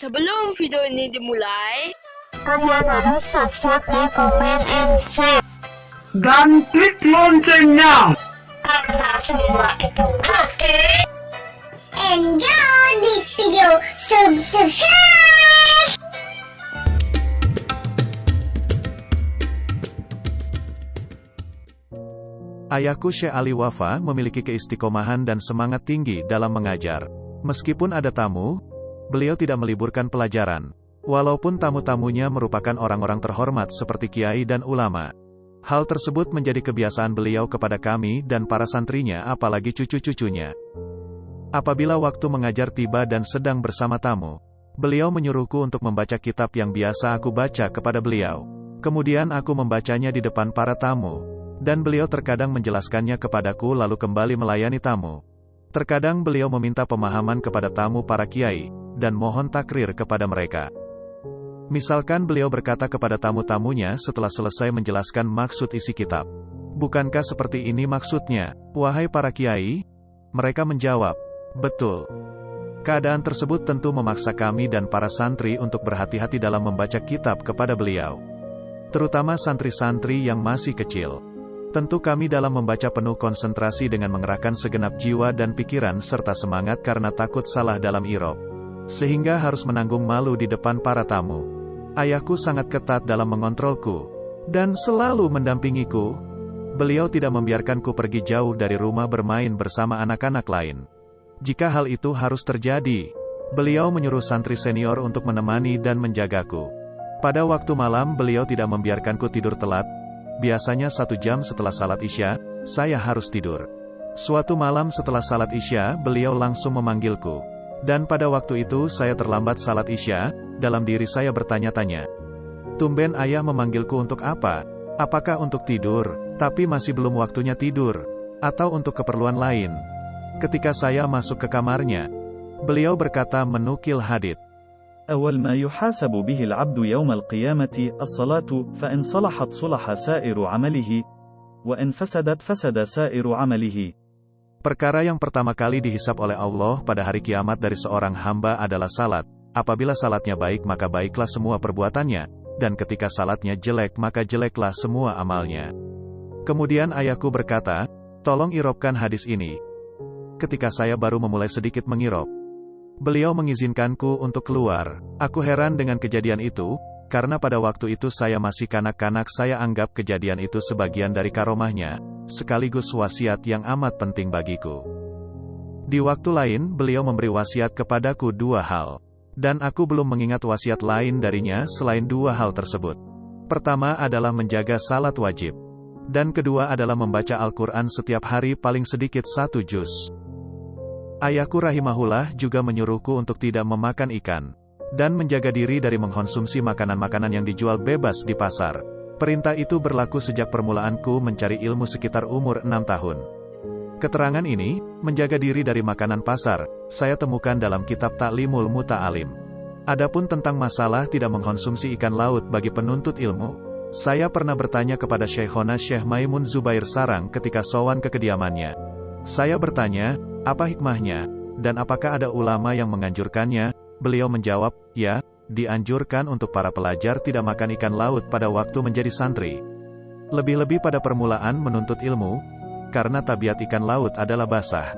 Sebelum video ini dimulai, kalian harus subscribe, like, comment, and share. Dan klik loncengnya. Karena semua itu gratis. Enjoy this video. Subscribe. Ayahku Syekh Ali Wafa memiliki keistiqomahan dan semangat tinggi dalam mengajar. Meskipun ada tamu, beliau tidak meliburkan pelajaran. Walaupun tamu-tamunya merupakan orang-orang terhormat seperti kiai dan ulama. Hal tersebut menjadi kebiasaan beliau kepada kami dan para santrinya, apalagi cucu-cucunya. Apabila waktu mengajar tiba dan sedang bersama tamu, beliau menyuruhku untuk membaca kitab yang biasa aku baca kepada beliau. Kemudian aku membacanya di depan para tamu. Dan beliau terkadang menjelaskannya kepadaku lalu kembali melayani tamu. Terkadang beliau meminta pemahaman kepada tamu para kiai, dan mohon takrir kepada mereka. Misalkan beliau berkata kepada tamu-tamunya setelah selesai menjelaskan maksud isi kitab. "Bukankah seperti ini maksudnya, wahai para kiai?" Mereka menjawab, "Betul." Keadaan tersebut tentu memaksa kami dan para santri untuk berhati-hati dalam membaca kitab kepada beliau. Terutama santri-santri yang masih kecil. Tentu kami dalam membaca penuh konsentrasi dengan mengerahkan segenap jiwa dan pikiran serta semangat karena takut salah dalam irob. Sehingga harus menanggung malu di depan para tamu. Ayahku sangat ketat dalam mengontrolku. Dan selalu mendampingiku. Beliau tidak membiarkanku pergi jauh dari rumah bermain bersama anak-anak lain. Jika hal itu harus terjadi, beliau menyuruh santri senior untuk menemani dan menjagaku. Pada waktu malam beliau tidak membiarkanku tidur telat. Biasanya 1 jam setelah salat Isya, saya harus tidur. Suatu malam setelah salat Isya, beliau langsung memanggilku. Dan pada waktu itu saya terlambat salat Isya, dalam diri saya bertanya-tanya. Tumben ayah memanggilku untuk apa? Apakah untuk tidur, tapi masih belum waktunya tidur? Atau untuk keperluan lain? Ketika saya masuk ke kamarnya, beliau berkata menukil hadits. أول ما يحاسب به العبد يوم القيامة الصلاة فإن صلحت صلح سائر عمله وإن فسدت فسد سائر عمله. Perkara yang pertama kali dihisab oleh Allah pada hari kiamat dari seorang hamba adalah salat. Apabila salatnya baik maka baiklah semua perbuatannya, dan ketika salatnya jelek maka jeleklah semua amalnya. Kemudian ayahku berkata, "Tolong irobkan hadis ini." Ketika saya baru memulai sedikit mengirob, beliau mengizinkanku untuk keluar. Aku heran dengan kejadian itu, karena pada waktu itu saya masih kanak-kanak. Saya anggap kejadian itu sebagian dari karomahnya, sekaligus wasiat yang amat penting bagiku. Di waktu lain, beliau memberi wasiat kepadaku 2 hal. Dan aku belum mengingat wasiat lain darinya selain 2 hal tersebut. Pertama adalah menjaga salat wajib. Dan kedua adalah membaca Al-Quran setiap hari paling sedikit 1 juz. Ayahku rahimahullah juga menyuruhku untuk tidak memakan ikan, dan menjaga diri dari mengkonsumsi makanan-makanan yang dijual bebas di pasar. Perintah itu berlaku sejak permulaanku mencari ilmu sekitar umur 6 tahun. Keterangan ini, menjaga diri dari makanan pasar, saya temukan dalam kitab Ta'limul Muta'alim. Adapun tentang masalah tidak mengkonsumsi ikan laut bagi penuntut ilmu, saya pernah bertanya kepada Syekhona Syekh Maimun Zubair Sarang ketika sowan ke kediamannya. Saya bertanya, apa hikmahnya, dan apakah ada ulama yang menganjurkannya? Beliau menjawab, ya, dianjurkan untuk para pelajar tidak makan ikan laut pada waktu menjadi santri. Lebih-lebih pada permulaan menuntut ilmu, karena tabiat ikan laut adalah basah.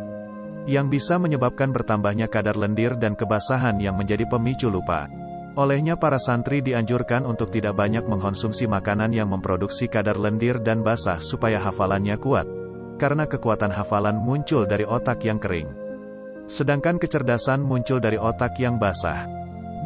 Yang bisa menyebabkan bertambahnya kadar lendir dan kebasahan yang menjadi pemicu lupa. Olehnya para santri dianjurkan untuk tidak banyak mengkonsumsi makanan yang memproduksi kadar lendir dan basah supaya hafalannya kuat. Karena kekuatan hafalan muncul dari otak yang kering. Sedangkan kecerdasan muncul dari otak yang basah.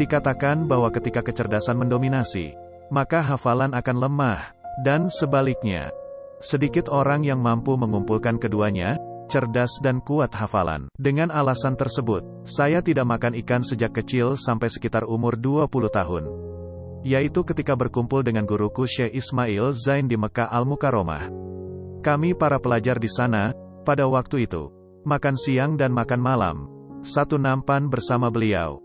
Dikatakan bahwa ketika kecerdasan mendominasi, maka hafalan akan lemah, dan sebaliknya. Sedikit orang yang mampu mengumpulkan keduanya, cerdas dan kuat hafalan. Dengan alasan tersebut, saya tidak makan ikan sejak kecil sampai sekitar umur 20 tahun. Yaitu ketika berkumpul dengan guruku Syekh Ismail Zain di Mekah Al-Mukarramah. Kami para pelajar di sana, pada waktu itu, makan siang dan makan malam, 1 nampan bersama beliau.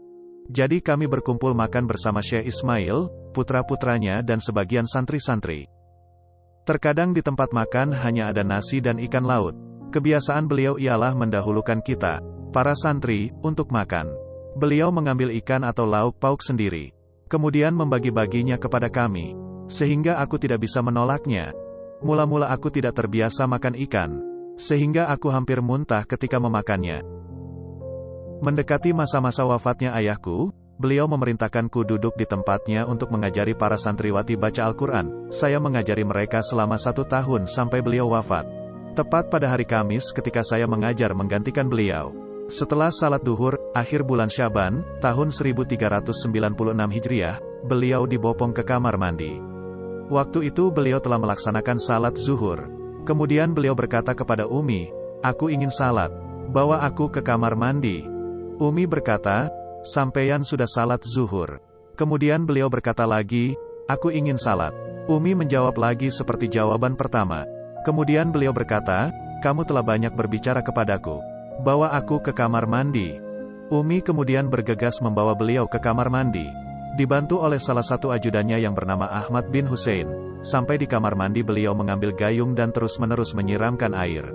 Jadi kami berkumpul makan bersama Syekh Ismail, putra-putranya dan sebagian santri-santri. Terkadang di tempat makan hanya ada nasi dan ikan laut. Kebiasaan beliau ialah mendahulukan kita, para santri, untuk makan. Beliau mengambil ikan atau lauk pauk sendiri. Kemudian membagi-baginya kepada kami. Sehingga aku tidak bisa menolaknya. Mula-mula aku tidak terbiasa makan ikan. Sehingga aku hampir muntah ketika memakannya. Mendekati masa-masa wafatnya ayahku, beliau memerintahkanku duduk di tempatnya untuk mengajari para santriwati baca Al-Quran. Saya mengajari mereka selama 1 tahun sampai beliau wafat. Tepat pada hari Kamis ketika saya mengajar menggantikan beliau. Setelah salat duhur, akhir bulan Syaban, tahun 1396 Hijriah, beliau dibopong ke kamar mandi. Waktu itu beliau telah melaksanakan salat zuhur. Kemudian beliau berkata kepada Umi, "Aku ingin salat. Bawa aku ke kamar mandi." Umi berkata, "Sampeyan sudah salat zuhur." Kemudian beliau berkata lagi, "Aku ingin salat." Umi menjawab lagi seperti jawaban pertama. Kemudian beliau berkata, "Kamu telah banyak berbicara kepadaku. Bawa aku ke kamar mandi." Umi kemudian bergegas membawa beliau ke kamar mandi. Dibantu oleh salah satu ajudannya yang bernama Ahmad bin Hussein. Sampai di kamar mandi beliau mengambil gayung dan terus-menerus menyiramkan air.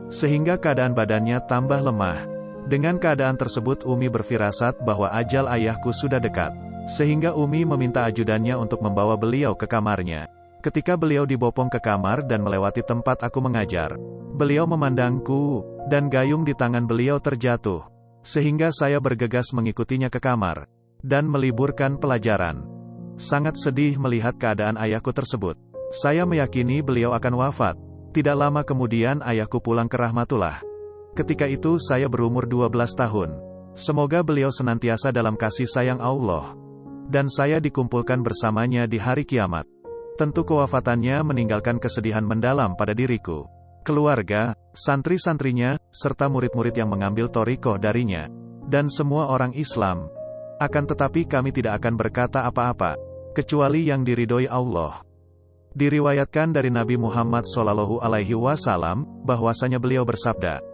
Sehingga keadaan badannya tambah lemah. Dengan keadaan tersebut Umi berfirasat bahwa ajal ayahku sudah dekat. Sehingga Umi meminta ajudannya untuk membawa beliau ke kamarnya. Ketika beliau dibopong ke kamar dan melewati tempat aku mengajar, beliau memandangku, dan gayung di tangan beliau terjatuh. Sehingga saya bergegas mengikutinya ke kamar, dan meliburkan pelajaran. Sangat sedih melihat keadaan ayahku tersebut. Saya meyakini beliau akan wafat. Tidak lama kemudian ayahku pulang ke rahmatullah. Ketika itu saya berumur 12 tahun. Semoga beliau senantiasa dalam kasih sayang Allah. Dan saya dikumpulkan bersamanya di hari kiamat. Tentu kewafatannya meninggalkan kesedihan mendalam pada diriku, keluarga, santri-santrinya, serta murid-murid yang mengambil thariqah darinya, dan semua orang Islam. Akan tetapi kami tidak akan berkata apa-apa, kecuali yang diridhoi Allah. Diriwayatkan dari Nabi Muhammad SAW, bahwasanya beliau bersabda,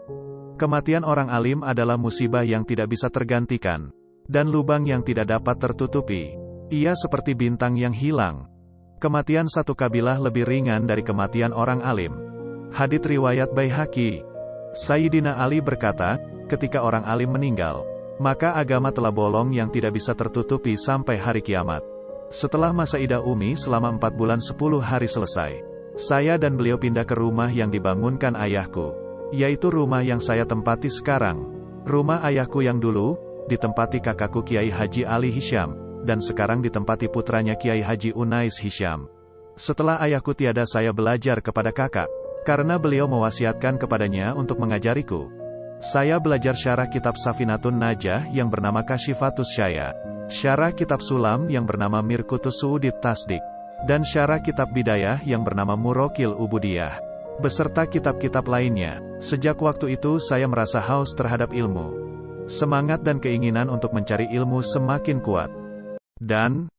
"Kematian orang alim adalah musibah yang tidak bisa tergantikan, dan lubang yang tidak dapat tertutupi. Ia seperti bintang yang hilang. Kematian satu kabilah lebih ringan dari kematian orang alim." Hadits riwayat Baihaqi. Sayyidina Ali berkata, ketika orang alim meninggal, maka agama telah bolong yang tidak bisa tertutupi sampai hari kiamat. Setelah masa idah Umi selama 4 bulan 10 hari selesai, saya dan beliau pindah ke rumah yang dibangunkan ayahku, yaitu rumah yang saya tempati sekarang. Rumah ayahku yang dulu ditempati kakakku Kiai Haji Ali Hisham, dan sekarang ditempati putranya Kiai Haji Unais Hisham. Setelah ayahku tiada, saya belajar kepada kakak, karena beliau mewasiatkan kepadanya untuk mengajariku. Saya belajar syarah kitab Safinatun Najah yang bernama Kashifatus Syaya, syarah kitab Sulam yang bernama Mirkutus Suudit Tasdik, dan syarah kitab Bidayah yang bernama Murokil Ubudiyah, beserta kitab-kitab lainnya. Sejak waktu itu saya merasa haus terhadap ilmu. Semangat dan keinginan untuk mencari ilmu semakin kuat. Dan,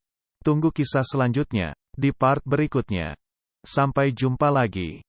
tunggu kisah selanjutnya, di part berikutnya. Sampai jumpa lagi.